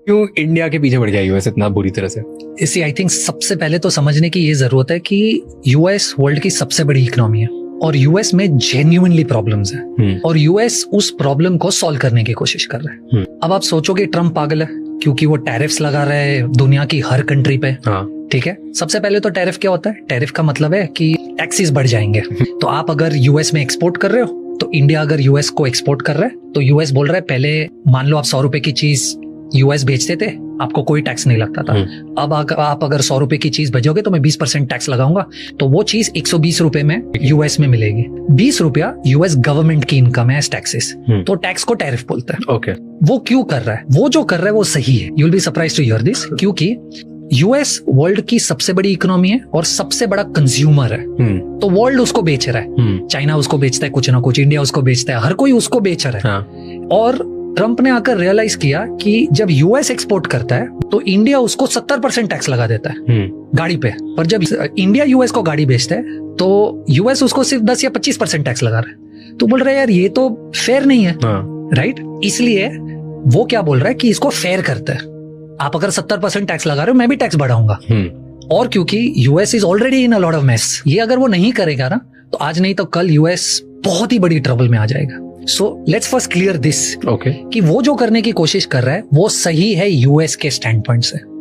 क्यों इंडिया के पीछे पड़ गया यूएस इतना बुरी तरह से? इसी आई थिंक सबसे पहले तो समझने की ये जरूरत है कि यूएस वर्ल्ड की सबसे बड़ी इकोनॉमी है और यूएस में जेन्युइनली प्रॉब्लम्स हैं और यूएस उस प्रॉब्लम को सॉल्व करने की कोशिश कर रहा है। अब आप सोचोगे ट्रम्प पागल है क्योंकि वो टैरिफ्स लगा रहा है दुनिया की हर कंट्री पे। ठीक है, सबसे पहले तो टैरिफ क्या होता है? टैरिफ का मतलब है कि टैक्सेस बढ़ जाएंगे। तो आप अगर यूएस में एक्सपोर्ट कर रहे हो तो इंडिया अगर यूएस को एक्सपोर्ट कर रहा है तो यूएस बोल रहा है पहले मान लो आप 100 रुपए की चीज यूएस बेचते थे, आपको कोई टैक्स नहीं लगता था। अब आप अगर 100 रुपए की चीज भेजोगे तो मैं 20% टैक्स लगाऊंगा, तो वो चीज 120 रुपए में यूएस में मिलेगी। 20 रुपया यूएस गवर्नमेंट की इनकम है एज टैक्सेस, तो टैक्स को टैरिफ बोलते हैं। ओके, वो क्यों कर रहा है? वो जो कर रहा है वो सही है। You will be surprised to hear this, क्योंकि यूएस वर्ल्ड की सबसे बड़ी इकोनॉमी है और सबसे बड़ा कंज्यूमर है। तो वर्ल्ड उसको बेच रहा है, चाइना उसको बेचता है कुछ ना कुछ, इंडिया उसको बेचता है, हर कोई उसको बेच रहा है। और ट्रम्प ने आकर रियलाइज किया कि जब यूएस एक्सपोर्ट करता है तो इंडिया उसको 70% टैक्स लगा देता है गाड़ी पे, पर जब इंडिया यूएस को गाड़ी बेचता है तो यूएस उसको सिर्फ 10 या 25% टैक्स लगा रहा है। तो बोल रहा है यार ये तो फेयर नहीं है, राइट? इसलिए वो क्या बोल रहा है कि इसको फेयर करता है। आप अगर 70% टैक्स लगा रहे हो, मैं भी टैक्स बढ़ाऊंगा। और क्योंकि US is already in a lot of mess, ये अगर वो नहीं करेगा ना तो आज नहीं तो कल यूएस बहुत ही बड़ी ट्रबल में आ जाएगा। So let's first clear this, कि वो जो करने की कोशिश कर रहा है वो सही है यूएस के स्टैंड पॉइंट से।